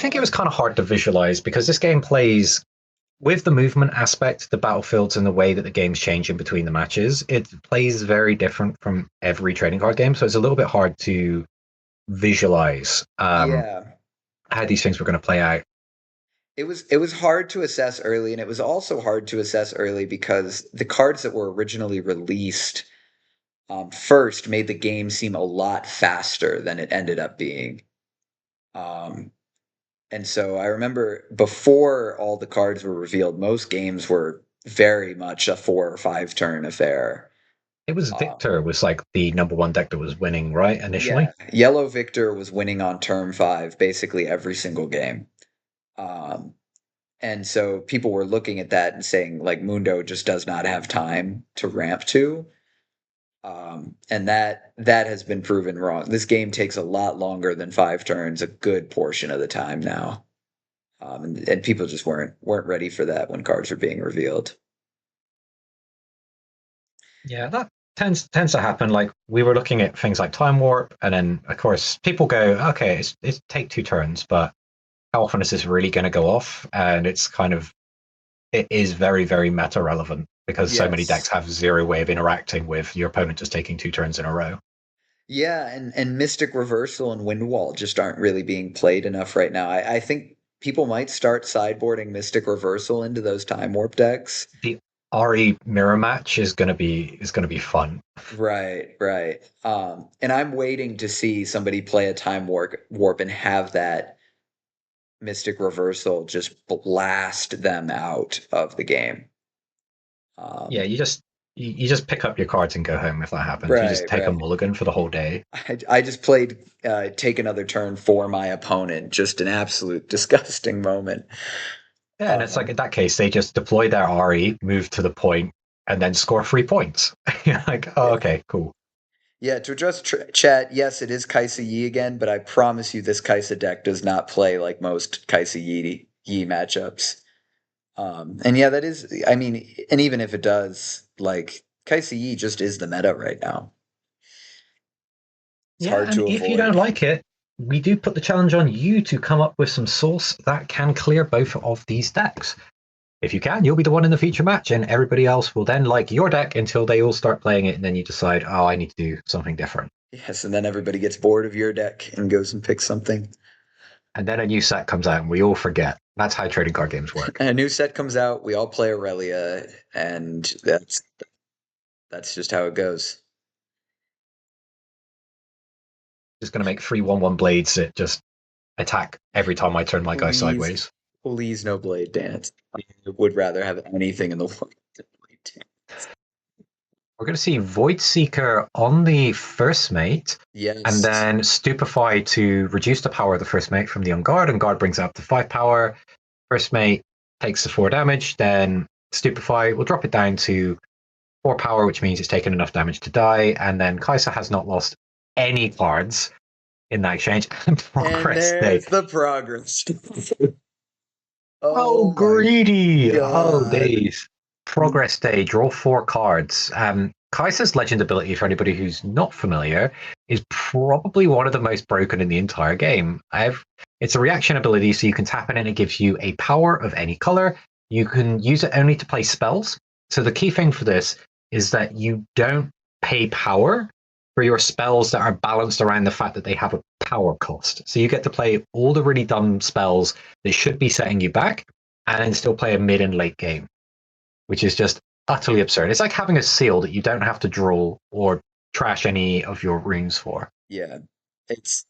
think it was kind of hard to visualize because this game plays with the movement aspect, the battlefields, and the way that the game's changing between the matches. It plays very different from every trading card game, so it's a little bit hard to visualize Yeah. how these things were going to play out. It was hard to assess early, and it was also hard to assess early because the cards that were originally released first made the game seem a lot faster than it ended up being. Um, and so I remember before all the cards were revealed, most games were very much a 4 or 5 turn affair. It was Um, Victor was like the number one deck that was winning, right? Initially. yeah, Yellow Victor was winning on turn 5 basically every single game. Um, And so people were looking at that and saying, like, Mundo just does not have time to ramp to. And that has been proven wrong. This game takes a lot longer than 5 turns, a good portion of the time now. And people just weren't ready for that when cards were being revealed. Yeah, that tends to happen. Like we were looking at things like Time Warp, and then of course people go, okay, it's take 2 turns, but how often is this really going to go off? And it's kind of it is very very meta relevant because so many decks Yes. have zero way of interacting with your opponent just taking 2 turns in a row. Yeah, and Mystic Reversal and Windwall just aren't really being played enough right now. I think people might start sideboarding Mystic Reversal into those Time Warp decks. The RE mirror match is going to be fun. Right, right. And I'm waiting to see somebody play a time warp and have that Mystic Reversal just blast them out of the game. Yeah, Um, you just pick up your cards and go home if that happens. You just right, take a right. mulligan for the whole day. I just played Take Another Turn for my opponent. Just an absolute disgusting moment. Yeah, and it's like in Um, that case, they just deploy their RE, move to the point, and then score 3 points. You're like, oh, yeah. okay, cool. Yeah, to address chat, yes, it is Kaisa Yi again, but I promise you this Kaisa deck does not play like most Kaisa Yi matchups. And yeah, that is, I mean, and even if it does, like, Kaisa Yi just is the meta right now. It's Yeah, hard and to if you don't avoid. like it, we do put the challenge on you to come up with some source that can clear both of these decks. If you can, you'll be the one in the feature match, and everybody else will then like your deck until they all start playing it, and then you decide, oh, I need to do something different. Yes, and then everybody gets bored of your deck and goes and picks something. And then a new set comes out, and we all forget. That's how trading card games work. And a new set comes out, we all play Aurelia, and that's just how it goes. Just going to make 3/1/1 blades that just attack every time I turn my guy Please, sideways. please no Blade Dance. I would rather have anything in the world than Blade Dance. We're going to see Void Seeker on the first mate, and Yes. then Stupefy to reduce the power of the first mate from the on guard, and guard brings it up to 5 power. First mate takes the 4 damage, then Stupefy will drop it down to 4 power, which means it's taken enough damage to die, and then Kaisa has not lost any cards in that exchange. And And Progress Day. there's the progress. Oh, Oh my greedy! Oh, God. days. Progress Day, draw 4 cards. Kaiser's legend ability, for anybody who's not familiar, is probably one of the most broken in the entire game. It's a reaction ability, so you can tap it and it gives you a power of any color. You can use it only to play spells. So the key thing for this is that you don't pay power for your spells that are balanced around the fact that they have a power cost. So you get to play all the really dumb spells that should be setting you back and then still play a mid and late game, which is just utterly absurd. It's like having a seal that you don't have to draw or trash any of your runes for. Yeah. It's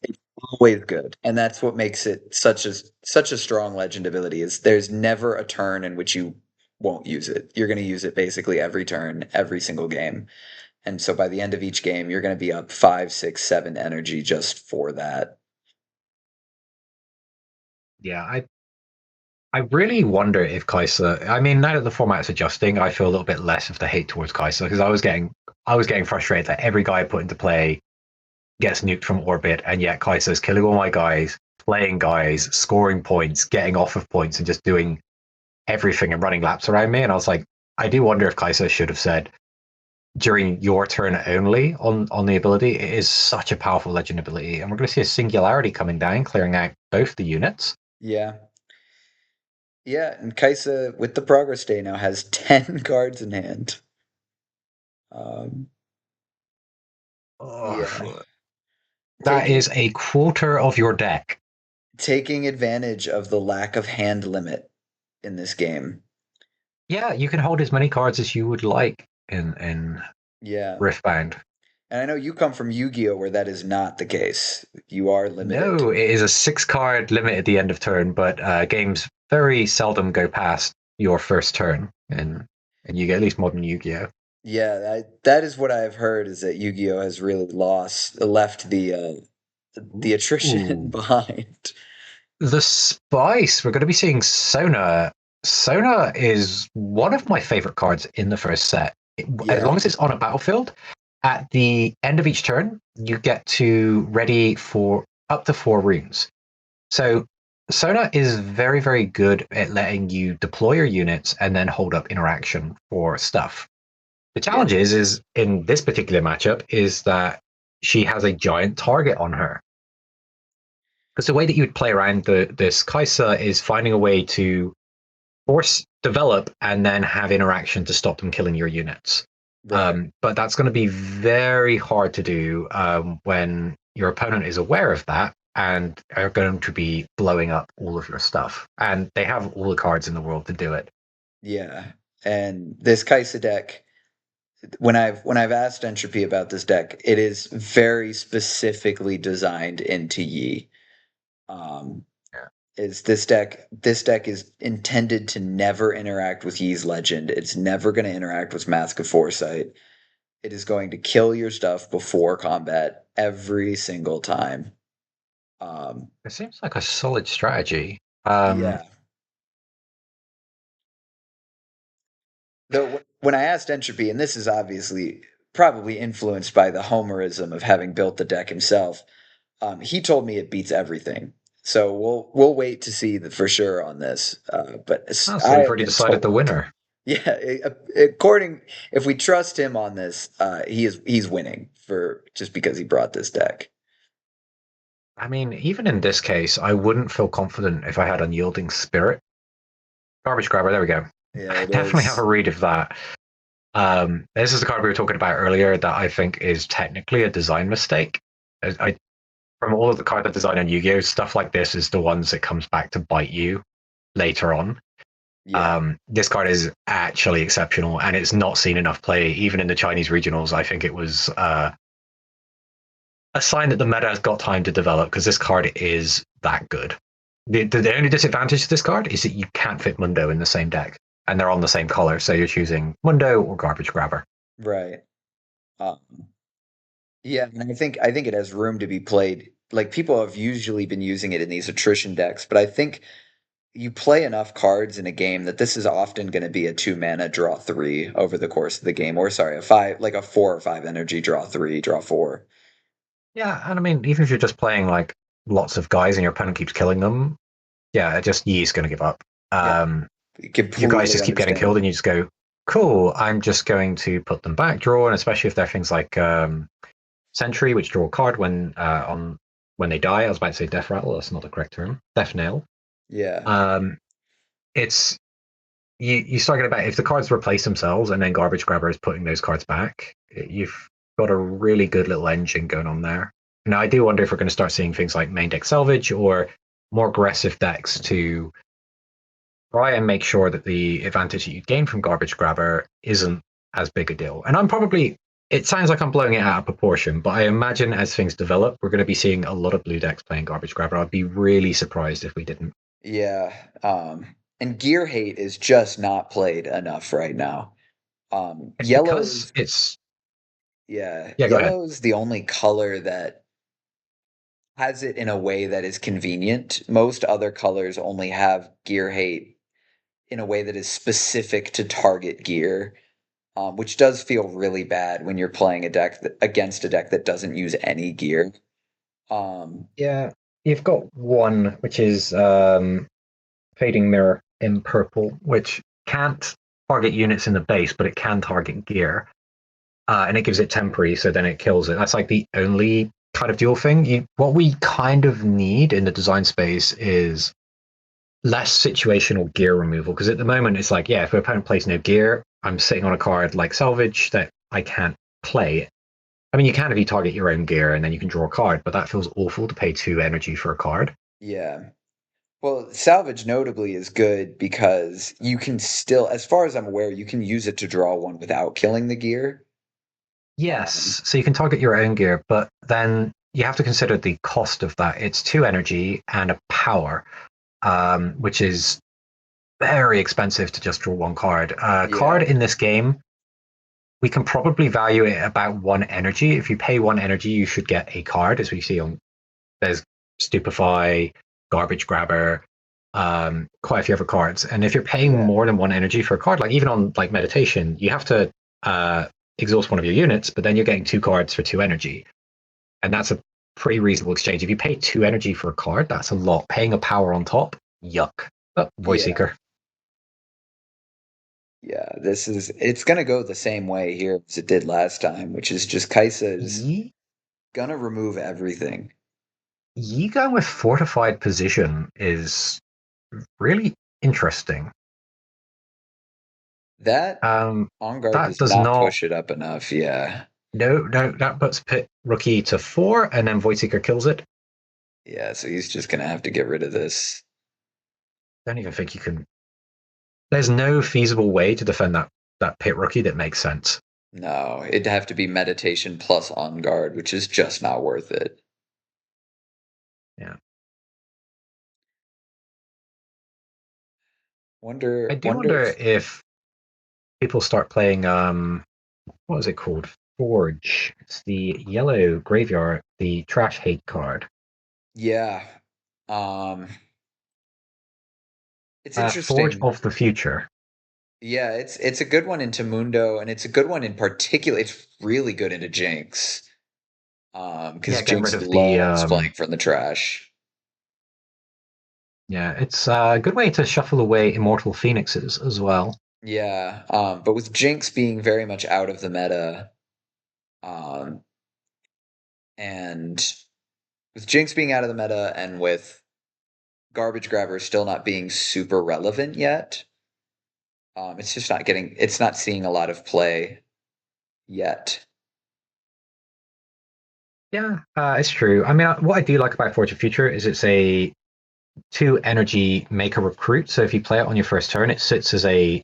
always good. And that's what makes it such a strong legend ability is there's never a turn in which you won't use it. You're going to use it basically every turn, every single game. And so by the end of each game, you're going to be up 5, 6, 7 energy just for that. Yeah, I really wonder if Kaiser. I mean, now that the format's adjusting, I feel a little bit less of the hate towards Kaiser because I was getting frustrated that every guy I put into play gets nuked from orbit, and yet Kaiser's killing all my guys, playing guys, scoring points, getting off of points, and just doing everything and running laps around me. And I was like, I do wonder if Kaiser should have said during your turn only on the ability. It is such a powerful legend ability, and we're going to see a singularity coming down, clearing out both the units. Yeah. Yeah, and Kaisa with the progress day now has 10 cards in hand. Um, yeah, Oh, that taking is a quarter of your deck. taking advantage of the lack of hand limit in this game. Yeah, you can hold as many cards as you would like in Yeah. Riftbound. And I know you come from Yu-Gi-Oh where that is not the case. You are limited. No, it is a 6 card limit at the end of turn, but games very seldom go past your first turn, and you get at least modern Yu-Gi-Oh. Yeah, that is what I've heard is that Yu-Gi-Oh has really left the attrition Ooh. behind. The spice. We're going to be seeing Sona. Sona is one of my favorite cards in the first set. As Yeah, long as it's on a battlefield, at the end of each turn, you get to ready for up to 4 runes. So Sona is very, very good at letting you deploy your units and then hold up interaction for stuff. The yeah, challenge is in this particular matchup is that she has a giant target on her. Because the way that you would play around this Kaisa is finding a way to force develop and then have interaction to stop them killing your units. right. But that's going to be very hard to do when your opponent is aware of that and are going to be blowing up all of your stuff. And they have all the cards in the world to do it. Yeah. And this Kaisa deck, when I've asked Entropy about this deck, it is very specifically designed into Yi. Um, Yeah. is this deck is intended to never interact with Yi's Legend. It's never going to interact with Mask of Foresight. It is going to kill your stuff before combat every single time. Um, It seems like a solid strategy. yeah. Though when I asked Entropy, and this is obviously probably influenced by the homerism of having built the deck himself, he told me it beats everything. So we'll wait to see for sure on this. But So I we've have already been decided the told, winner. yeah, according if we trust him on this, he's winning for just because he brought this deck. I mean, even in this case, I wouldn't feel confident if I had Unyielding Spirit. Garbage Grabber, there we go. Yeah, it Definitely have a is. read of that. This is the card we were talking about earlier that I think is technically a design mistake. From all of the card design on Yu-Gi-Oh, stuff like this is the ones that comes back to bite you later on. Yeah, This card is actually exceptional, and it's not seen enough play, even in the Chinese regionals. I think it was a sign that the meta has got time to develop because this card is that good. The only disadvantage to this card is that you can't fit Mundo in the same deck, and they're on the same color, so you're choosing Mundo or Garbage Grabber. right. Um, yeah, and I think it has room to be played. Like people have usually been using it in these attrition decks, but I think you play enough cards in a game that this is often going to be a 2 mana draw 3 over the course of the game, or sorry, a 5, like a 4 or 5 energy draw 3, draw 4. Yeah, and I mean, even if you're just playing like lots of guys and your opponent keeps killing them, yeah, just Yi's going to give up. Yeah, Um, your guys completely just keep getting killed, and understandable. you just go, "Cool, I'm just going to put them back, draw." And especially if they're things like Sentry, which draw a card when they die. I was about to say Death Rattle. That's not the correct term. Death Nail. Yeah, Um, it's you start getting about if the cards replace themselves, and then Garbage Grabber is putting those cards back. You've got a really good little engine going on there. Now, I do wonder if we're going to start seeing things like main deck salvage or more aggressive decks to try and make sure that the advantage that you gain from Garbage Grabber isn't as big a deal. And it sounds like I'm blowing it out of proportion, but I imagine as things develop, we're going to be seeing a lot of blue decks playing Garbage Grabber. I'd be really surprised if we didn't. yeah. And Gear Hate is just not played enough right now. It's because Yellow's, it's. yeah, Yeah, go ahead. yellow's the only color that has it in a way that is convenient. Most other colors only have Gear Hate in a way that is specific to target gear, which does feel really bad when you're playing against a deck that doesn't use any gear. Um, Yeah, you've got one, which is Fading Mirror in purple, which can't target units in the base, but it can target gear. And it gives it temporary, so then it kills it. That's like the only kind of dual thing. What we kind of need in the design space is less situational gear removal because at the moment it's like, yeah, if an opponent plays no gear, I'm sitting on a card like Salvage that I can't play. I mean, you can if you target your own gear and then you can draw a card, but that feels awful to pay 2 energy for a card. Yeah. Well, salvage notably is good because you can still, as far as I'm aware, you can use it to draw one without killing the gear. Um, Yes, so you can target your own gear, but then you have to consider the cost of that. It's 2 energy and a power, which is very expensive to just draw one card. A card yeah, in this game, we can probably value it about 1 energy. If you pay 1 energy, you should get a card, as we see on there's Stupefy, Garbage Grabber, quite a few other cards. And if you're paying yeah, more than 1 energy for a card, like even on like Meditation, you have to exhaust one of your units, but then you're getting 2 cards for 2 energy, and that's a pretty reasonable exchange. If you pay 2 energy for a card, that's a lot. Paying a power on top, yuck. Oh, Voice yeah, Seeker. yeah. It's gonna go the same way here as it did last time, which is just Kaisa's Yi, gonna remove everything. Yi going with fortified position is really interesting. That Um, on guard that does does not not. push it up enough. Yeah, No, that puts Pit Rookie to 4, and then Voidseeker kills it. yeah. So he's just gonna have to get rid of this. Don't even think you can. There's no feasible way to defend that Pit Rookie that makes sense. No, it'd have to be meditation plus on guard, which is just not worth it. Yeah, I do Wonder wonder if if people start playing. What is it called? Forge. It's the yellow graveyard, the trash hate card. yeah. Um, it's Forge interesting. of the Future. Yeah, it's a good one into Mundo, and it's a good one in particular. It's really good into Jinx. Yeah, Because getting rid Jinx of the. loves playing from the trash. Yeah, it's a good way to shuffle away Immortal Phoenixes as well. Yeah. But with Jinx being very much out of the meta, um, and with Jinx being out of the meta, and with Garbage Grabber still not being super relevant yet, it's just not getting. It's not seeing a lot of play yet. Yeah, it's true. I mean, what I do like about Forge of Future is it's a 2 energy make a recruit. So if you play it on your first turn, it sits as a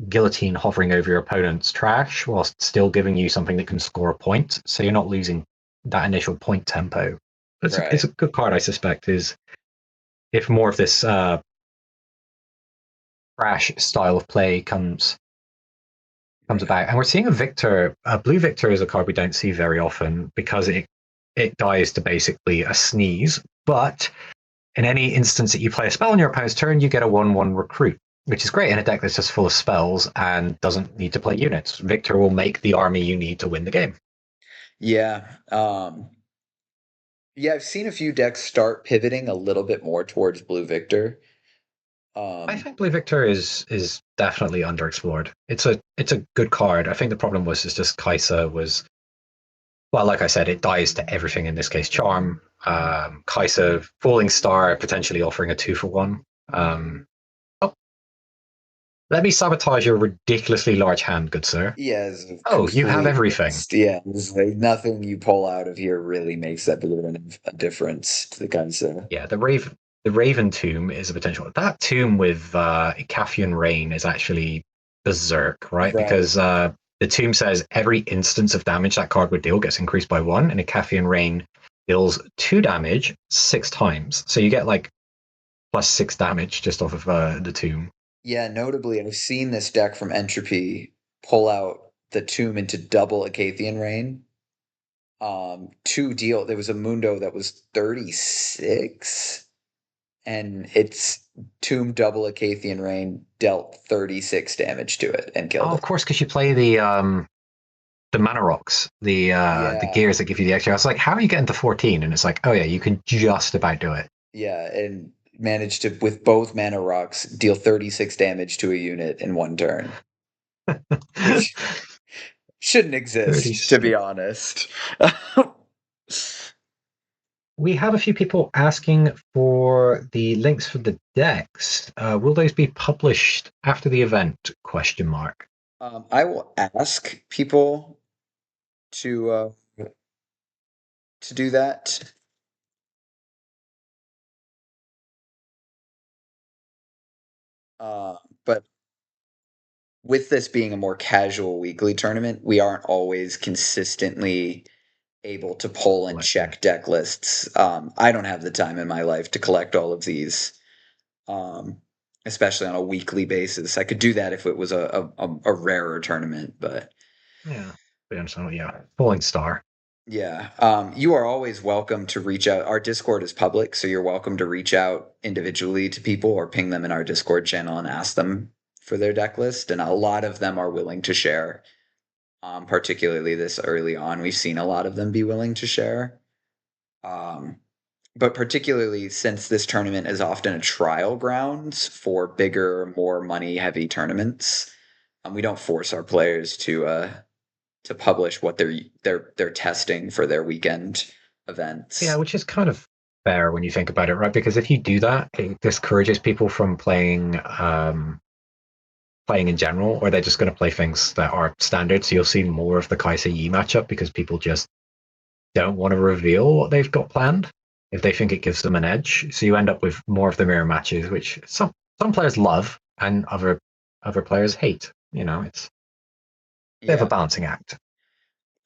guillotine hovering over your opponent's trash whilst still giving you something that can score a point. So you're not losing that initial point tempo. It's a Right. good card, I suspect, is if more of this trash style of play comes Right. about. And we're seeing a Victor. Blue Victor is a card we don't see very often because it dies to basically a sneeze. But in any instance that you play a spell on your opponent's turn, you get a 1/1 recruit, which is great in a deck that's just full of spells and doesn't need to play units. Victor will make the army you need to win the game. Yeah. Yeah, I've seen a few decks start pivoting a little bit more towards Blue Victor. I Um, think Blue Victor is definitely underexplored. It's a good card. I think the problem was is just Kaisa was, well, like I said, it dies to everything in this case. Charm, Kaisa, Falling Star, potentially offering a 2-for-1. Oh, let me sabotage your ridiculously large hand, good sir. yeah, it's Oh, you have complete everything. waste. Yeah, it's like nothing you pull out of here really makes that big of a difference to the concept. Yeah, the Raven Tomb is a potential. That tomb with Cafian Rain is actually berserk, right? Right. Because the tomb says every instance of damage that card would deal gets increased by 1, and a Cafian Rain deals 2 damage 6 times. So you get like +6 damage just off of the tomb. Yeah, notably, I've seen this deck from Entropy pull out the tomb into double Acathian Rain. To deal, there was a Mundo that was 36, and its tomb double Acathian Rain dealt 36 damage to it and Oh, killed of it. course, because you play the mana rocks, the Yeah, gears that give you the extra. I was like, how are you getting to 14? And it's like, oh yeah, you can just about do it. yeah, and managed to, with both mana rocks, deal 36 damage to a unit in one turn, which shouldn't exist, to be 36. honest. We have a few people asking for the links for the decks. Will those be published after the event? Question mark. I will ask people to uh, to do that. Uh, but with this being a more casual weekly tournament, we aren't always consistently able to pull and Collecting. check deck lists. I don't have the time in my life to collect all of these, um, especially on a weekly basis. I could do that if it was a rarer tournament, but Yeah. We understand. Yeah. Falling Star. yeah, you are always welcome to reach out. Our Discord is public, so you're welcome to reach out individually to people or ping them in our Discord channel and ask them for their deck list. And a lot of them are willing to share, particularly this early on. We've seen a lot of them be willing to share. Um, but particularly since this tournament is often a trial grounds for bigger, more money heavy tournaments, we don't force our players to publish what they're testing for their weekend Yeah, events. which is kind of fair when you think about it, right? Because if you do that, it discourages people from playing in general, or they're just going to play things that are standard. So you'll see more of the Kaiser Yi matchup because people just don't want to reveal what they've got planned if they think it gives them an edge. So you end up with more of the mirror matches, which some players love and other players hate. It's a bit of a Yeah, balancing act.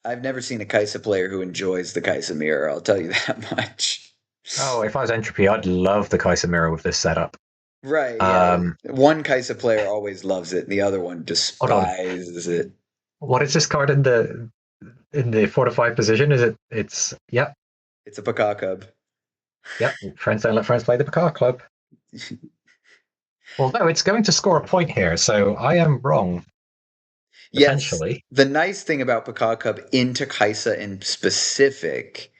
I've never seen a Kaisa player who enjoys the Kaisa mirror. I'll tell you that much. Oh, if I was Entropy, I'd love the Kaiser mirror with this setup. Right, yeah. Um, One Kaisa player always loves it, and the other one Hold on. despises it. What is this card in the fortified position? Is it? It's yep, It's a Paka Cub. yep. Friends don't let friends play the Picard Club. Although it's going to score a point here, so I am wrong Yes, potentially. the nice thing about Paka Cub into Kaisa in specific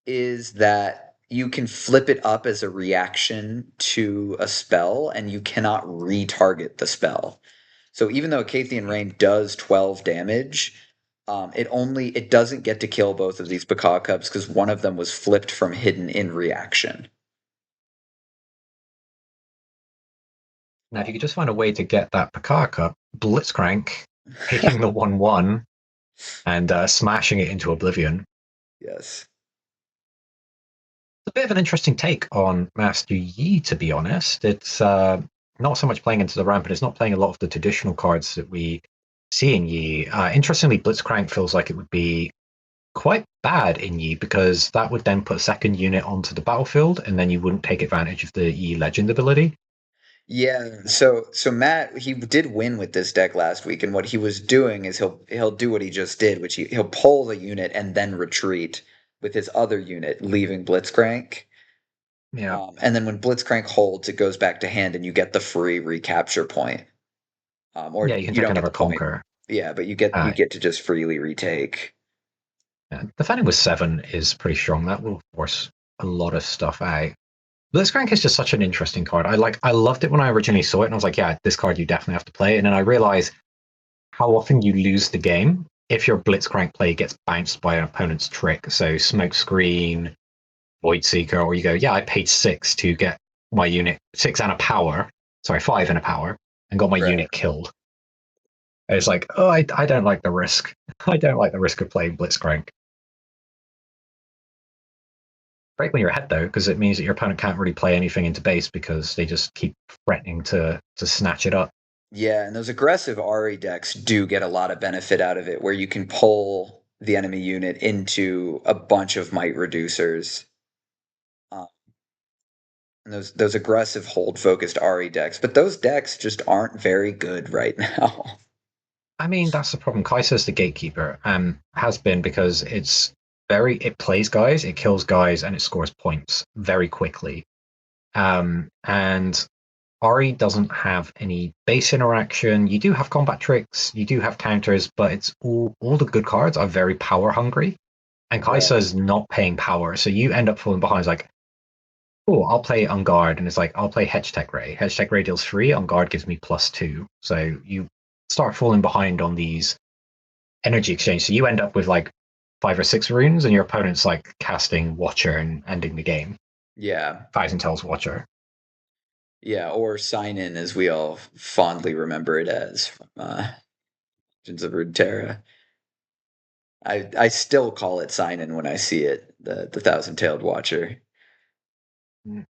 is that you can flip it up as a reaction to a spell, and you cannot retarget the spell. So even though Cathian Rain does 12 damage, it doesn't get to kill both of these Baka Cubs because one of them was flipped from hidden in reaction. Now, if you Um, could just find a way to get that Picard Cup, Blitzcrank, taking the 1-1 and smashing it into oblivion. yes. It's a bit of an interesting take on Master Yi, to be honest. It's not so much playing into the ramp, and it's not playing a lot of the traditional cards that we see in Yi. Interestingly, Blitzcrank feels like it would be quite bad in Yi because that would then put a second unit onto the battlefield, and then you wouldn't take advantage of the Yi Legend ability. Yeah, so Matt he did win with this deck last week, and what he was doing is he'll do what he just did, which he'll pull the unit and then retreat with his other unit, leaving Blitzcrank. Yeah, And then when Blitzcrank holds, it goes back to hand, and you get the free recapture point. yeah, Or you can you take don't get another the point. Conquer. Yeah, but you Uh, get to just freely retake. yeah. Defending with 7 is pretty strong. That will force a lot of stuff out. Blitzcrank is just such an interesting card. I loved it when I originally saw it, and I was like, yeah, this card you definitely have to play. And then I realized how often you lose the game if your Blitzcrank play gets bounced by an opponent's trick. So smoke screen, Void Seeker, or you go, yeah, I paid 6 to get my unit 6 and a power, sorry, 5 and a power, and got my Right. unit killed. It's like, oh, I don't like the risk. I don't like the risk of playing Blitzcrank. Great when you're ahead though, because it means that your opponent can't really play anything into base because they just keep threatening to snatch it up. Yeah, and those aggressive Ari decks do get a lot of benefit out of it, where you can pull the enemy unit into a bunch of might reducers. Uh, and those aggressive hold focused Ari decks, but those decks just aren't very good right now. I mean, that's the problem. Kaiser's the gatekeeper, has been because it plays guys, it kills guys, and it scores points very quickly. And Ari doesn't have any base interaction. You do have combat tricks, you do have counters, but it's all the good cards are very power hungry. And Right. Kaiser's not paying power, so you end up falling behind. It's like, oh, I'll play on guard, and it's like I'll play Hedge Tech Ray. Hedge Tech Ray deals 3, on guard gives me +2. So you start falling behind on these energy exchange. So you end up with like 5 or 6 runes, and your opponent's like casting Watcher and ending the game. Yeah. Thousand Tales Watcher. Yeah, or sign in as we all fondly remember it as from Legends of Runeterra. I still call it sign in when I see it, the thousand tailed watcher. Mm.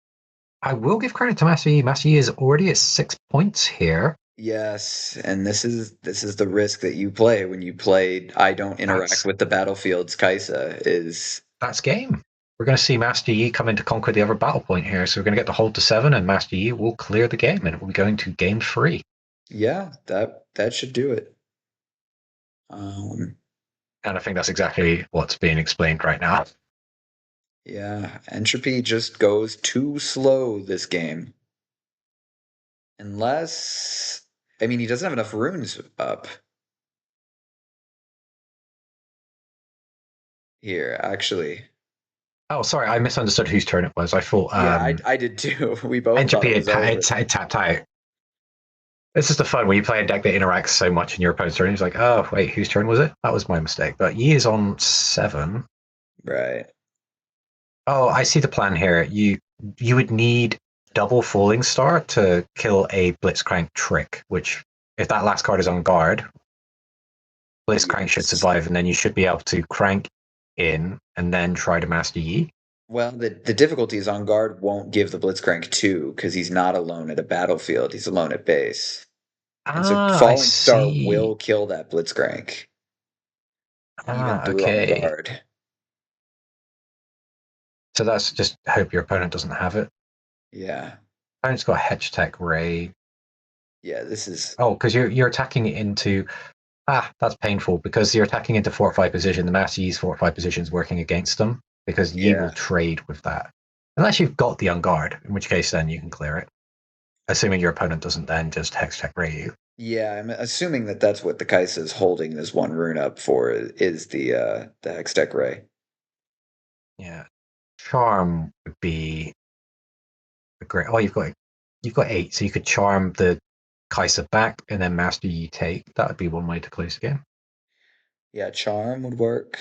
I will give credit to Master Yi. Master Yi is already at 6 points here. Yes, and this is the risk that you play when you play I don't interact That's with the battlefield's Kaisa is that's game. We're going to see Master Yi come in to conquer the other battle point here. So we're going to get the hold to 7, and Master Yi will clear the game, and it will be going to game 3. yeah, that should do it. Um And I think that's exactly what's being explained right now. yeah, Entropy just goes too slow this game. Unless I mean he doesn't have enough runes up here, actually. Oh, sorry, I misunderstood whose turn it was. I thought Yeah, I did too. We both thought Entropy it was over. had tapped out. This is the fun when you play a deck that interacts so much in your opponent's turn. He's like, oh, wait, whose turn was it? That was my mistake. But Yi is on 7. Right. Oh, I see the plan here. You would need double Falling Star to kill a Blitzcrank trick, which, if that last card is on guard, Blitzcrank should Yes. survive, and then you should be able to crank in and then try to master Yi. Well, the difficulty is on guard won't give the Blitzcrank 2 because he's not alone at a battlefield. He's alone at base. And so Ah, I Falling Star see. will kill that Blitzcrank, even Ah, through on okay. guard. So that's just hope your opponent doesn't have it. Yeah. Opponent's got Hedge Tech Ray. Yeah, this is Oh, because you're attacking it into that's painful because you're attacking into fortified position. The Master Yi's fortified position is working against them because Yi will yeah. trade with that. Unless you've got the unguard, in which case then you can clear it. Assuming your opponent doesn't then just Hex Tech Ray you. Yeah, I'm assuming that that's what the Kaisa is holding this one rune up for is the Hextech Ray. Yeah. Charm would be a great. Oh, you've got 8, so you could charm the Kaisa back and then Master Yi take. That would be one way to close the game. Yeah, Charm would work.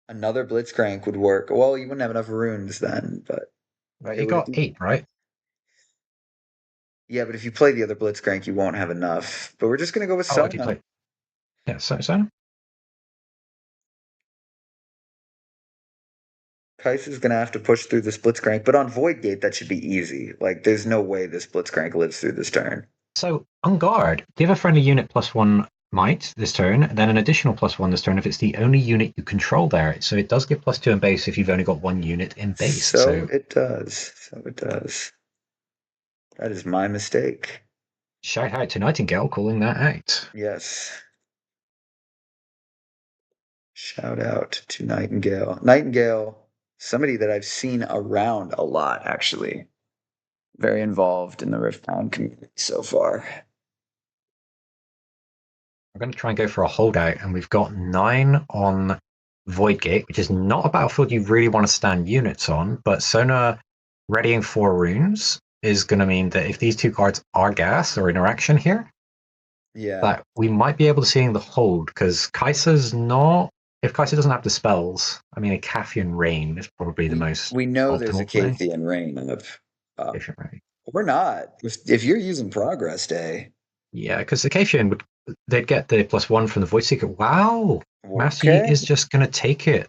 Another Blitzcrank would work. Well, you wouldn't have enough runes then, but Right, it you would got be. 8, right? Yeah, but if you play the other Blitzcrank, you won't have enough. But we're just gonna go with Oh, if you Sona. play, yeah, so Kai's gonna have to push through the Blitzcrank, but on Void Gate that should be easy. Like, there's no way this Blitzcrank lives through this turn. So, on guard, give a friendly unit +1 might this turn, then an additional +1 this turn if it's the only unit you control there. So it does give +2 in base if you've only got one unit in base. So So it does. So it does. That is my mistake. shout out to Nightingale calling that out. Yes. Shout out to Nightingale. Nightingale, somebody that I've seen around a lot, actually. Very involved in the Riftbound community so far. We're going to try and go for a holdout, and we've got 9 on Void Gate, which is not a battlefield you really want to stand units on, but Sona readying 4 runes is going to mean that if these two cards are gas or interaction here, Yeah. that we might be able to see the hold because Kaisa's not. If Kaisa doesn't have the spells, I mean, a Cathian Rain is probably the most We know there's a optimal play. Cathian Rain of Cathian Rain. we're not. If you're using Progress Day, Yeah, because the Cathian would they'd get the +1 from the Void Seeker. Wow, Master Yi okay. is just going to take it.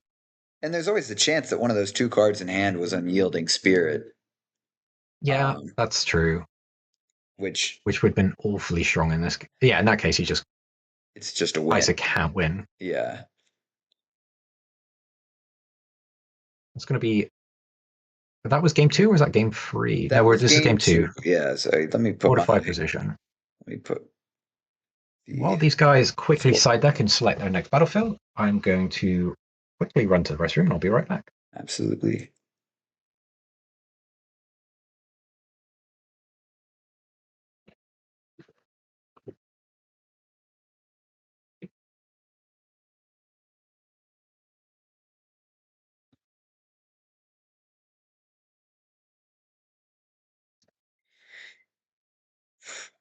And there's always the chance that one of those two cards in hand was Unyielding Spirit, Yeah, um, that's true. which Which would have been awfully strong in this. Yeah, in that case, you just it's just a win. Kaisa can't win. Yeah. It's going to be. That was game 2, or was that game 3? That No, was this is game game 2. two. Yeah, so Fortified position. let me put While the these guys quickly full side deck and select their next battlefield, I'm going to quickly run to the restroom and I'll be right back. absolutely.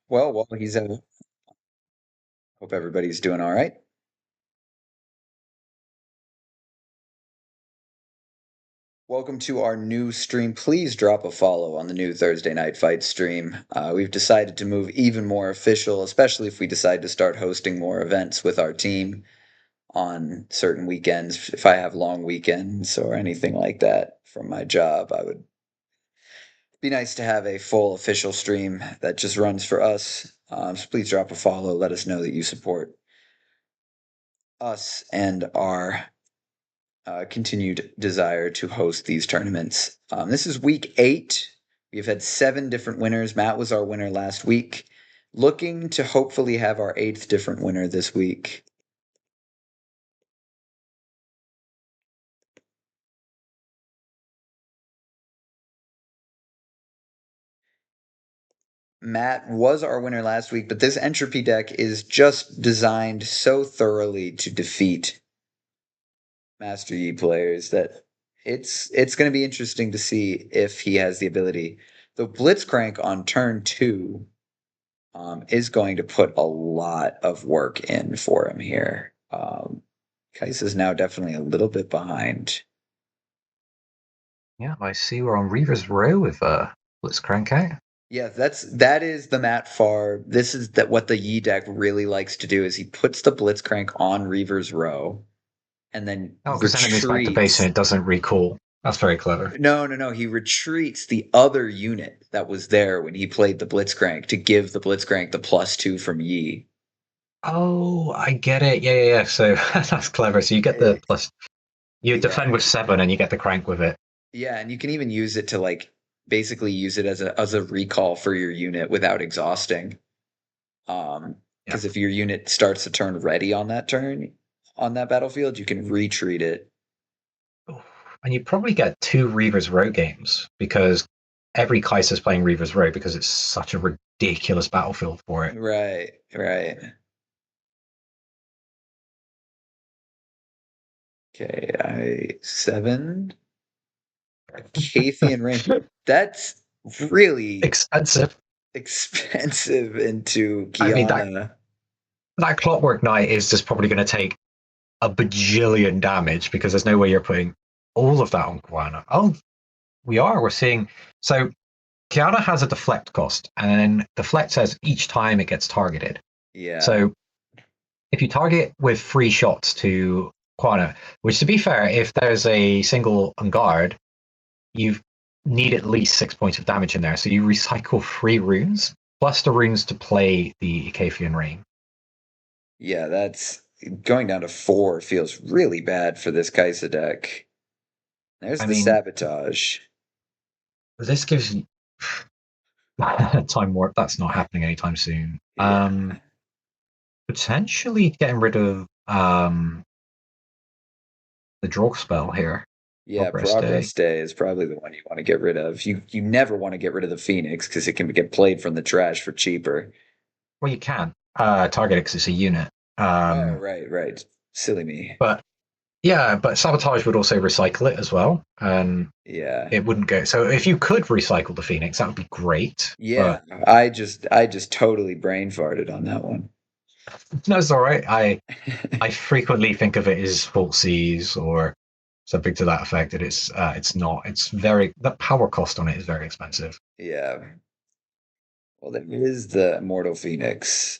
Well, while he's out, hope everybody's doing all right. Welcome to our new stream. Please drop a follow on the new Thursday Night Fight stream. We've decided to move even more official, especially if we decide to start hosting more events with our team on certain weekends. If I have long weekends or anything like that from my job, I would be nice to have a full official stream that just runs for us. So please drop a follow. Let us know that you support us and our continued desire to host these tournaments. This is week 8. We've had 7 different winners. Matt was our winner last week. Looking to hopefully have our 8th different winner this week. Matt was our winner last week, but this Entropy deck is just designed so thoroughly to defeat Master Yi players that it's going to be interesting to see if he has the ability. The Blitzcrank on turn 2 is going to put a lot of work in for him here. Kais is now definitely a little bit behind. Yeah, I see we're on Reaver's Row with Blitzcrank out. Yeah, that is the Matt Farr. This is that what the Yi deck really likes to do is he puts the Blitzcrank on Reaver's Row and then Oh, because then it moves back to base and it doesn't recall. That's very clever. No. He retreats the other unit that was there when he played the Blitzcrank to give the Blitzcrank the +2 from Yi. Oh, I get it. Yeah. So that's clever. So you get the plus. You defend with 7 and you get the crank with it. Yeah, and you can even use it to basically use it as a recall for your unit without exhausting. Because if your unit starts to turn ready on that turn on that battlefield, you can retreat it. And you probably get 2 Reaver's Row games because every Kaiser's playing Reaver's Row because it's such a ridiculous battlefield for it. Right. Okay, 7. Cathian Rain. That's really expensive into Kiana. I mean, that Clockwork Knight is just probably going to take a bajillion damage because there's no way you're putting all of that on Kiana. Oh, we're seeing. So Kiana has a deflect cost, and then deflect says each time it gets targeted. Yeah. So if you target with 3 shots to Kiana, which to be fair, if there's a single on guard, you need at least 6 points of damage in there. So you recycle 3 runes plus the runes to play the Cathian Rain. Yeah, that's going down to 4 feels really bad for this Kai'Sa deck. There's the sabotage. This gives you time warp. That's not happening anytime soon. Yeah. Potentially getting rid of the draw spell here. Yeah, Progress Day is probably the one you want to get rid of. You never want to get rid of the Phoenix because it can get played from the trash for cheaper. Well, you can target it because it's a unit. Oh, right. Silly me. But sabotage would also recycle it as well, and it wouldn't go. So if you could recycle the Phoenix, that would be great. Yeah, but I just totally brain farted on that one. No, it's all right. I frequently think of it as Falsies or something to that effect. That it's not. It's the power cost on it is very expensive. Yeah. Well, there is the Immortal Phoenix.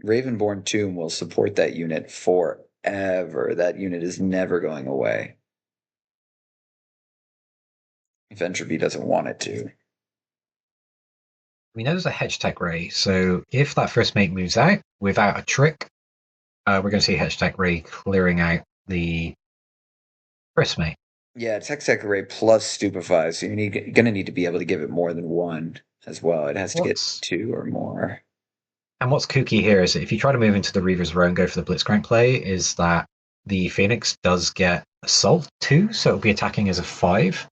Ravenborn Tomb will support that unit forever. That unit is never going away. If Entropy doesn't want it to. We know there's a Hedge Tech Ray, so if that first mate moves out without a trick, we're going to see Hedge Tech Ray clearing out the first mate. Yeah, it's Hextech Ray plus Stupefy, so you're going to need to be able to give it more than 1 as well. It has to get 2 or more. And what's kooky here is that if you try to move into the Reaver's Row and go for the Blitzcrank play, is that the Phoenix does get Assault 2, so it'll be attacking as a 5.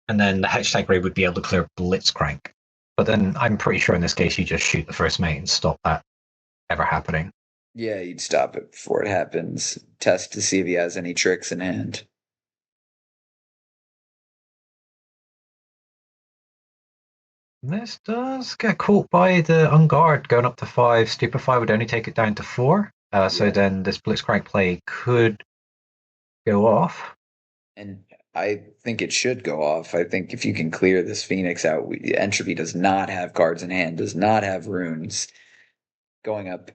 And then the Hedge Tech Ray would be able to clear Blitzcrank. But then I'm pretty sure in this case you just shoot the first mate and stop that ever happening. Yeah, you'd stop it before it happens. Test to see if he has any tricks in hand. This does get caught by the Unguard going up to 5. Stupefy would only take it down to 4. So then this Blitzcrank play could go off. And I think it should go off. I think if you can clear this Phoenix out, Entropy does not have cards in hand, does not have runes. Going up,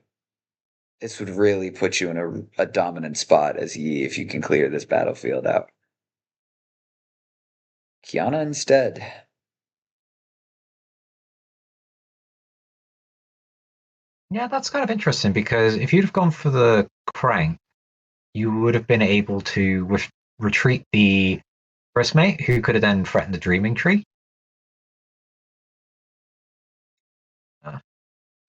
this would really put you in a dominant spot as Yi if you can clear this battlefield out. Kiana instead. Yeah, that's kind of interesting because if you'd have gone for the crank, you would have been able to retreat the first mate, who could have then threatened the Dreaming Tree. Uh,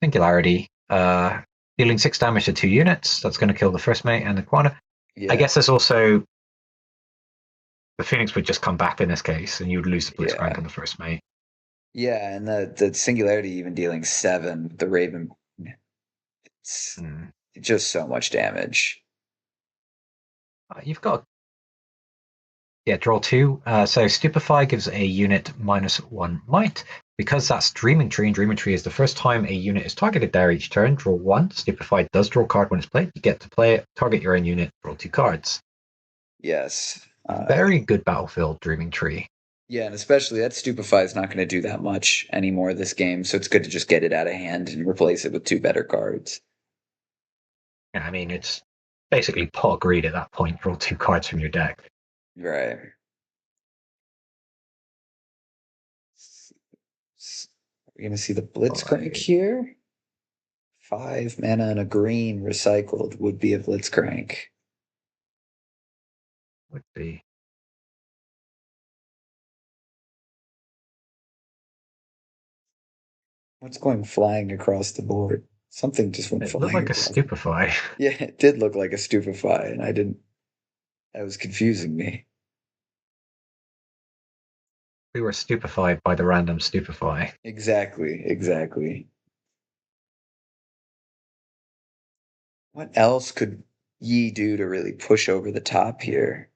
Singularity, dealing 6 damage to 2 units. That's going to kill the first mate and the Quana. I Yeah, guess there's also the Phoenix would just come back in this case, and you'd lose the Blitzcrank yeah. on the first mate. Yeah, and the Singularity even dealing 7, the Raven, it's Mm. just so much damage. You've got draw 2. So Stupefy gives a unit -1 might. Because that's Dreaming Tree, and Dreaming Tree is the first time a unit is targeted there each turn, draw 1. Stupefy does draw a card when it's played. You get to play it, target your own unit, draw 2 cards. Yes. Very good battlefield, Dreaming Tree. Yeah, and especially that Stupefy is not going to do that much anymore this game, so it's good to just get it out of hand and replace it with 2 better cards. Yeah, I mean, it's basically pot greed at that point, draw 2 cards from your deck. Right. We're going to see the Blitzcrank Like, here. 5 mana and a green recycled would be a Blitzcrank. would be. What's going flying across the board? Something just went It looked flying like a across. Stupefy. Yeah, it did look like a Stupefy, and I didn't. That was confusing me. We were stupefied by the random Stupefy. Exactly, exactly. What else could Yi do to really push over the top here?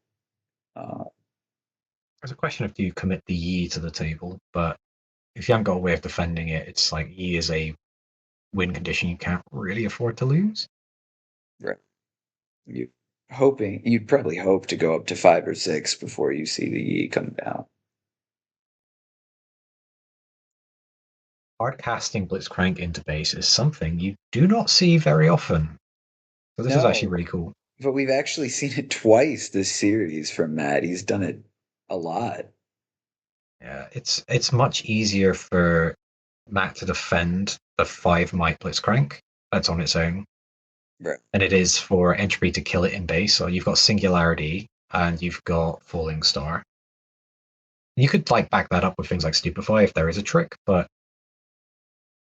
Uh, There's a question of do you commit the Yi to the table, but if you haven't got a way of defending it, it's like Yi is a win condition you can't really afford to lose. right. You you'd probably hope to go up to 5 or 6 before you see the Yi come down. Hard casting Blitzcrank into base is something you do not see very often. So this is actually No, really cool. but we've actually seen it twice this series from Matt. He's done it a lot. Yeah, it's much easier for Matt to defend the 5 might Blitzcrank that's on its own Right. than it is for Entropy to kill it in base. So you've got Singularity and you've got Falling Star. You could like back that up with things like Stupefy if there is a trick, but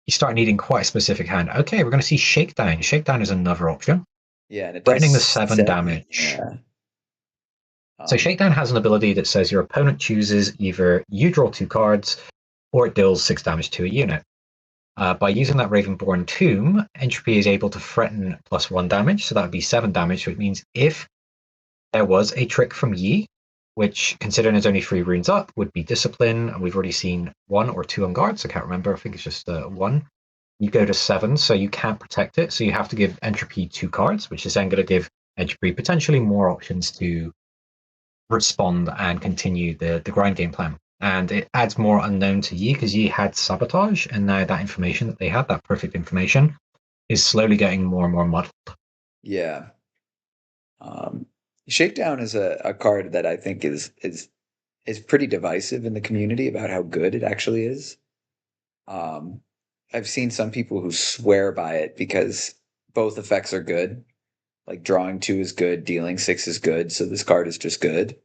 you start needing quite a specific hand. Okay, we're going to see Shakedown. Shakedown is another option. Yeah, and it does Threatening the 7 7. damage. Yeah. So Um, Shakedown has an ability that says your opponent chooses either you draw 2 cards or it deals 6 damage to a unit. By using that Ravenborn Tomb, Entropy is able to threaten +1 damage, so that would be 7 damage. So it means if there was a trick from Yi, which, considering there's only 3 runes up, would be Discipline, and we've already seen 1 or 2 on guards. I can't remember. I think it's just 1. You go to 7, so you can't protect it. So you have to give Entropy 2 cards, which is then going to give Entropy potentially more options to respond and continue the grind game plan. And it adds more unknown to Yi because Yi had sabotage, and now that information that they had, that perfect information, is slowly getting more and more muddled. yeah. Um, Shakedown is a card that I think is pretty divisive in the community about how good it actually is. Um, I've seen some people who swear by it because both effects are good. Like drawing 2 is good, dealing 6 is good, so this card is just good.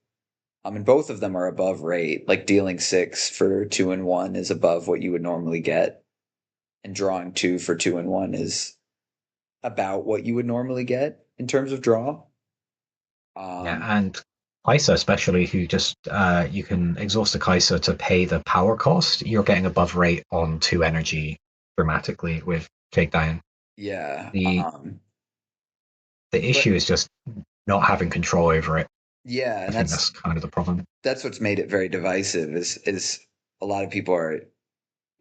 And both of them are above rate. Like dealing 6 for 2 and 1 is above what you would normally get, and drawing 2 for 2 and 1 is about what you would normally get in terms of draw. Yeah, Um, and Kai'Sa especially, who just you can exhaust a Kai'Sa to pay the power cost. You're getting above rate on 2 energy dramatically with Shakedown. yeah, The the but issue is just not having control over it. yeah, I and think that's kind of the problem. that's what's made it very divisive. Is a lot of people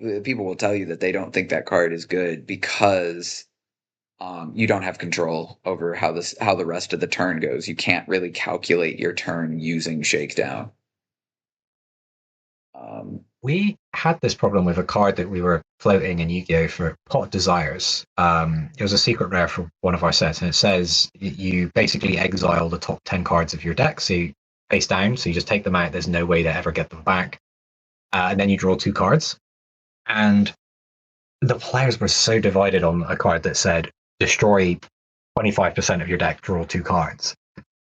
will tell you that they don't think that card is good because you don't have control over how the rest of the turn goes. You can't really calculate your turn using shakedown. We had this problem with a card that we were floating in Yu-Gi-Oh for Pot Desires. It was a secret rare for one of our sets, and it says you basically exile the top 10 cards of your deck, so you face down, so you just take them out. There's no way to ever get them back, and then you draw 2 cards. And the players were so divided on a card that said destroy 25% of your deck, draw 2 cards.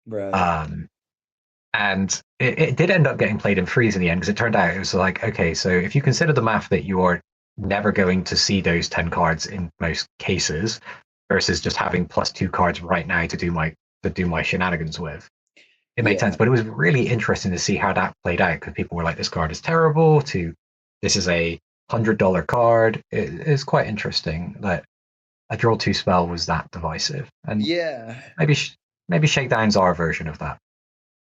Right. Um, and it did end up getting played in freeze in the end because it turned out it was like, okay, so if you consider the math that you're never going to see those 10 cards in most cases versus just having +2 cards right now to do my shenanigans with, it made sense. Yeah. But it was really interesting to see how that played out because people were like, this card is terrible to this is a $100 card. It's quite interesting that a draw 2 spell was that divisive. And Yeah. maybe maybe Shakedown's our version of that.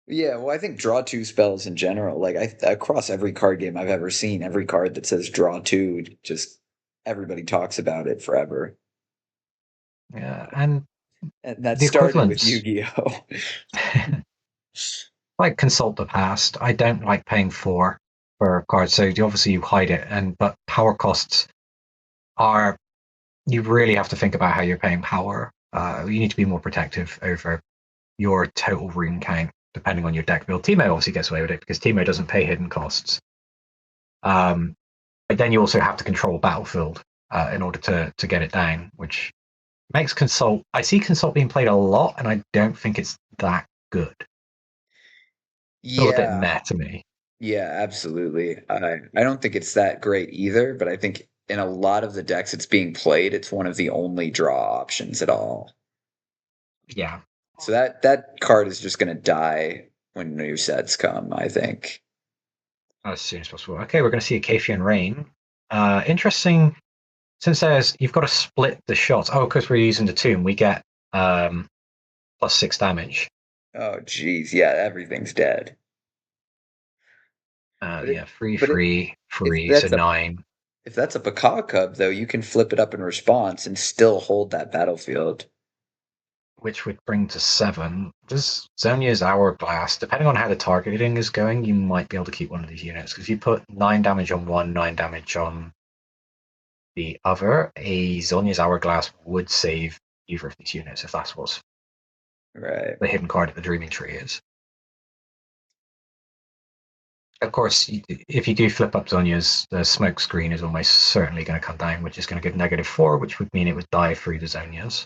Yeah, well, I think draw two spells in general, like across every card game I've ever seen, every card that says draw two, just everybody talks about it forever. Yeah, and And that the started with equivalents. Yu-Gi-Oh! Like consult the past. I don't like paying for cards, so obviously you hide it. But power costs are you really have to think about how you're paying power. You need to be more protective over your total rune count, depending on your deck build. Timo obviously gets away with it because Timo doesn't pay hidden costs. But then you also have to control battlefield in order to get it down, which makes consult. I see consult being played a lot, and I don't think it's that good. Still a bit Yeah, meh to me. yeah, absolutely. I don't think it's that great either, but I think in a lot of the decks it's being played, it's one of the only draw options at all. Yeah, So that card is just gonna die when new sets come, I think. as soon as possible. Okay, we're going to see a Kathian Rain. Interesting, since you've got to split the shots. Oh, because we're using the tomb, we get +6 damage. Oh geez, yeah, everything's dead. But Yeah, it but it if so that's a 9, if that's a Paka Cub though, you can flip it up in response and still hold that battlefield. which would bring to 7. Does Zonia's Hourglass, depending on how the targeting is going, you might be able to keep one of these units. Because if you put 9 damage on one, 9 damage on the other, a Zonia's Hourglass would save either of these units if that's what Right. the hidden card at the Dreaming Tree is. Of course, if you do flip up Zonia's, the smoke screen is almost certainly going to come down, which is going to give -4, which would mean it would die through the Zonias.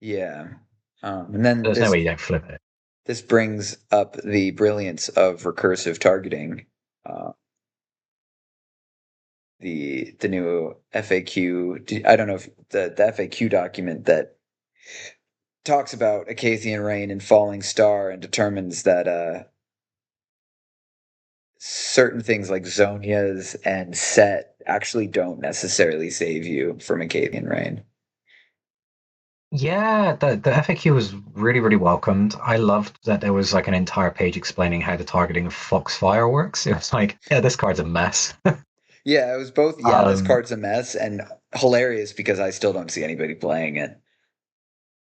Yeah. And then There's no way you don't flip it. this brings up the brilliance of recursive targeting. Uh, the new FAQ. I don't know if the FAQ document that talks about Acathian Rain and Falling Star and determines that certain things like Zonias and Set actually don't necessarily save you from Acathian Rain. Yeah, the FAQ was really, really welcomed. I loved that there was like an entire page explaining how the targeting of Foxfire works. It was like, yeah, this card's a mess. Yeah, it was both, yeah, this um, card's a mess and hilarious because I still don't see anybody playing it.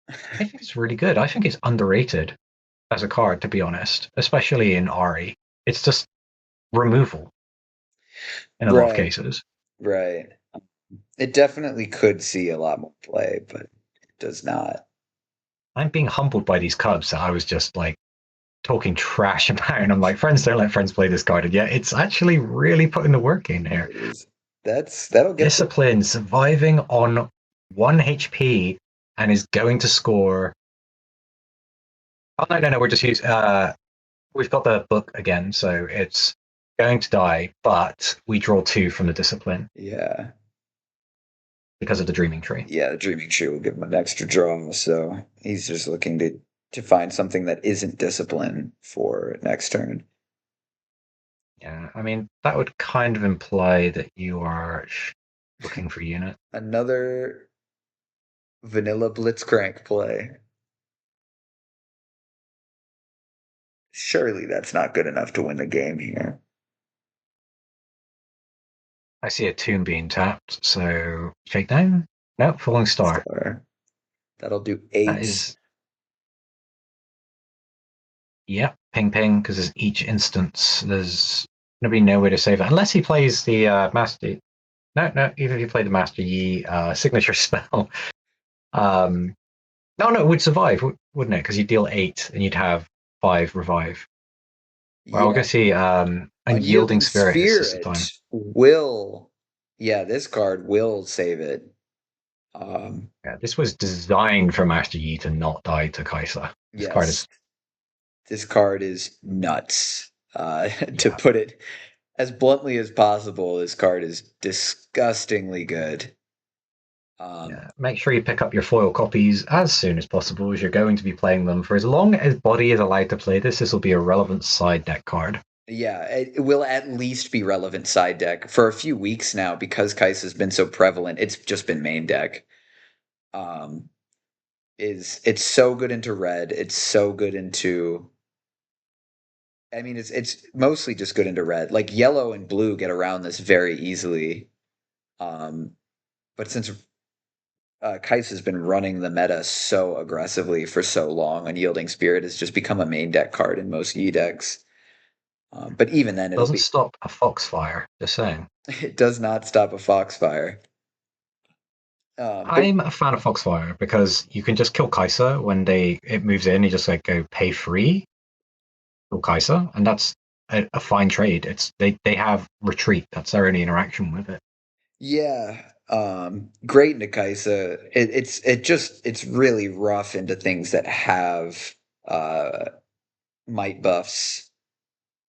I think it's really good. I think it's underrated as a card, to be honest, especially in Ari. It's just removal in a lot of Right, cases. right. It definitely could see a lot more play, but it does not. I'm being humbled by these Cubs that I was just like talking trash about, and I'm like, friends don't let friends play this card, and yet it's actually really putting the work in here. It is that'll get some. Discipline, surviving on 1 HP, and is going to score. Oh no, we're just using. We've got the book again, so it's going to die, but we draw 2 from the discipline Yeah, because of the dreaming tree. yeah. The Dreaming Tree will give him an extra draw, so he's just looking to find something that isn't discipline for next turn. Yeah, I mean that would kind of imply that you are looking for unit. Another vanilla Blitzcrank play. Surely that's not good enough to win the game here. I see a tomb being tapped, so shakedown. No, falling star. Star. That'll do That 8. is, yeah, ping ping, because there's each instance. There's gonna be no way to save it unless he plays the master. No, no, even if you play the Master Yi signature spell, um, no, it would survive, wouldn't it? Because you deal 8 and you'd have 5 revive. Well, we're gonna Yeah. see Unyielding Unyielding Spirit is the time. Spirit will, yeah, this card will save it. Um, Yeah, this was designed for Master Yi to not die to Kai'Sa. This card yes, is, this card is nuts. To yeah, put it as bluntly as possible, this card is disgustingly good. Um, yeah. Make sure you pick up your foil copies as soon as possible, as you're going to be playing them for as long as Body is allowed to play this. This will be a relevant side deck card. yeah, it will at least be relevant side deck for a few weeks now because Kais has been so prevalent. It's just been main deck. Um, is it's so good into red. It's so good into. I mean, it's mostly just good into red. Like yellow and blue get around this very easily. Um, but since Kais has been running the meta so aggressively for so long, Unyielding Spirit has just become a main deck card in most Yi decks. But even then, it'll Doesn't be. stop a Foxfire, just saying. It does not stop a Foxfire. But I'm a fan of Foxfire because you can just kill Kai'Sa when it moves in. You just like go pay free, kill Kai'Sa, and that's a fine trade. They have retreat. That's their only interaction with it. yeah, great Nikaisa. It's really rough into things that have uh, might buffs.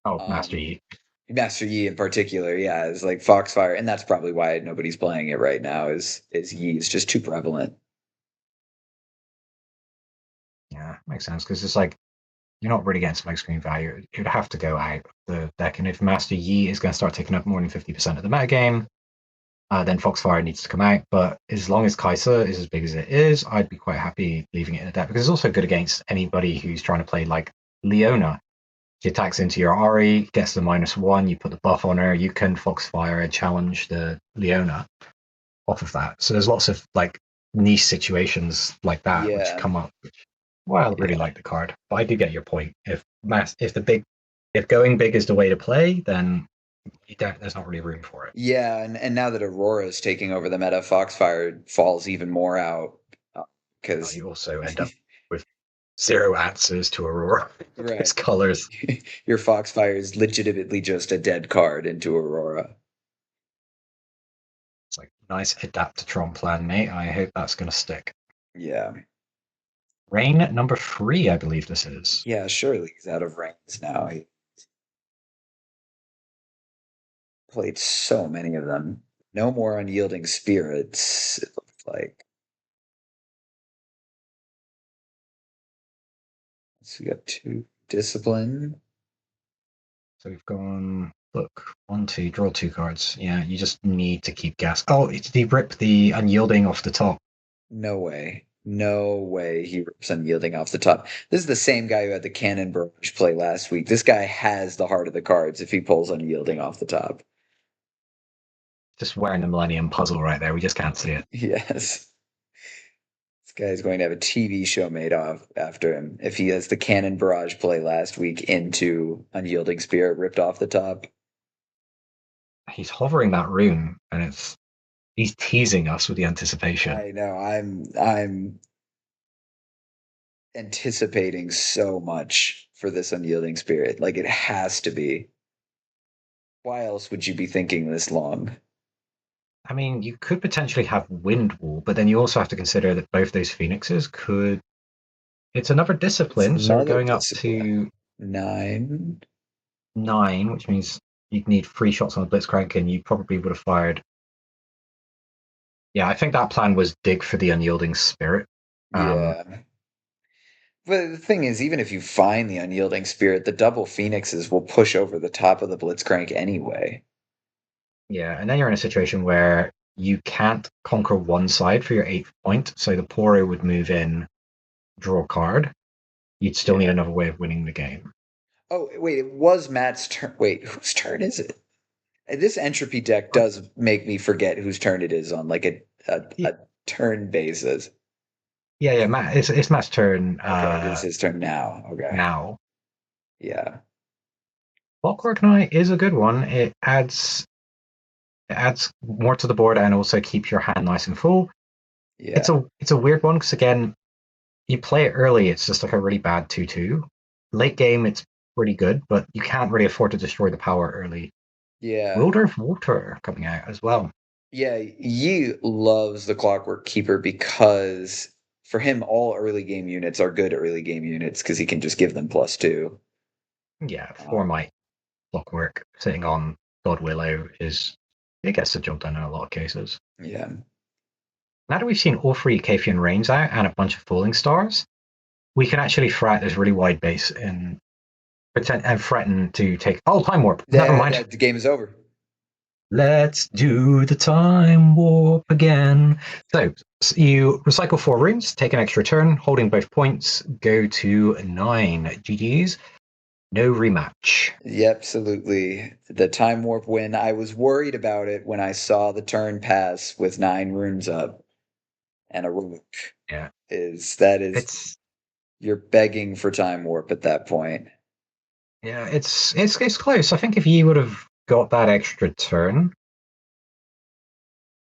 Oh, Master Um, Yi. Master Yi in particular, yeah, is like Foxfire, and that's probably why nobody's playing it right now. Is Yi is just too prevalent. Yeah, makes sense because it's like you're not really getting smokescreen value. It would have to go out of the deck, and if Master Yi is going to start taking up more than 50% of the metagame, then Foxfire needs to come out. But as long as Kai'Sa is as big as it is, I'd be quite happy leaving it in the deck because it's also good against anybody who's trying to play like Leona. She attacks into your Ari, gets the -1, you put the buff on her, you can Foxfire and challenge the Leona off of that. So there's lots of like niche situations like that which Yeah, come up. Well, I really yeah, like the card, but I do get your point. If going big is the way to play, then there's not really room for it. yeah. And now that Aurora is taking over the meta, Foxfire falls even more out because You also end up with 0 answers to Aurora. Its right, colors. your Foxfire is legitimately just a dead card into Aurora. It's like nice Adaptatron plan, mate. I hope that's going to stick. Yeah, Rain number 3, I believe this is. yeah. Surely he's out of ranks now. He played so many of them. No more unyielding spirits. It looks like. So we got 2 discipline. So we've gone, look, 1, 2, draw 2 cards. Yeah, you just need to keep gas. Oh, did he rip the unyielding off the top? No way. No way he rips unyielding off the top. This is the same guy who had the cannon barrage play last week. This guy has the heart of the cards if he pulls unyielding off the top. Just wearing the Millennium Puzzle right there. We just can't see it. Yes. This guy is going to have a TV show made off after him if he has the cannon barrage play last week into unyielding spirit ripped off the top. He's hovering that rune, and he's teasing us with the anticipation. I know. I'm anticipating so much for this unyielding spirit. Like it has to be. Why else would you be thinking this long? I mean, you could potentially have Wind Wall, but then you also have to consider that both those Phoenixes could. It's another It's discipline, so we're another going up discipline. to 9. 9, which means you'd need 3 shots on the Blitzcrank, and you probably would have fired. Yeah, I think that plan was dig for the Unyielding Spirit. Um, Yeah. But the thing is, even if you find the unyielding spirit, the double phoenixes will push over the top of the Blitzcrank anyway. yeah, and then you're in a situation where you can't conquer one side for your 8th point, so the Poro would move in, draw a card. You'd still need Yeah. another way of winning the game. Oh, wait, it was Matt's turn. Wait, whose turn is it? This entropy deck does make me forget whose turn it is on like a Yeah, turn basis. Yeah. Matt, it's Matt's turn Okay, it is his turn now. Okay. now. Yeah. Clockwork Knight is a good one. It adds more to the board and also keeps your hand nice and full. It's Yeah. a weird one because again, you play it early, it's just like a really bad 2/2. Late game, it's pretty good, but you can't really afford to destroy the power early. Yeah. Wielder of Water coming out as well. Yeah. Yi loves the Clockwork Keeper because for him, all early game units are good early game units because he can just give them +2. Yeah, for Um, my Clockwork sitting on God Willow is it gets the job done in a lot of cases. yeah. Now that we've seen all three Cafian Rains out and a bunch of Falling Stars, we can actually threat this really wide base and pretend and threaten to take. Oh, Time Warp. Never mind. The game is over. Let's do the time warp again. So you recycle 4 runes, take an extra turn, holding both points, go to 9. GG's. No rematch. Yep, absolutely. The time warp win. I was worried about it when I saw the turn pass with 9 runes up and a rook. Yeah. That is It's you're begging for time warp at that point. it's close. I think if you would have got that extra turn,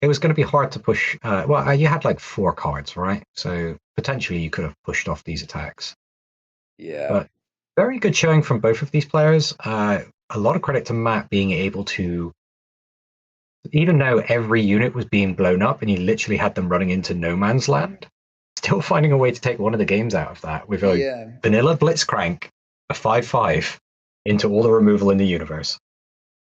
it was going to be hard to push. You had like 4 cards, right? So potentially you could have pushed off these attacks. Yeah. But very good showing from both of these players. A lot of credit to Matt being able to, even though every unit was being blown up and he literally had them running into no man's land, still finding a way to take one of the games out of that with a Yeah. vanilla Blitzcrank, a 5/5, into all the removal in the universe.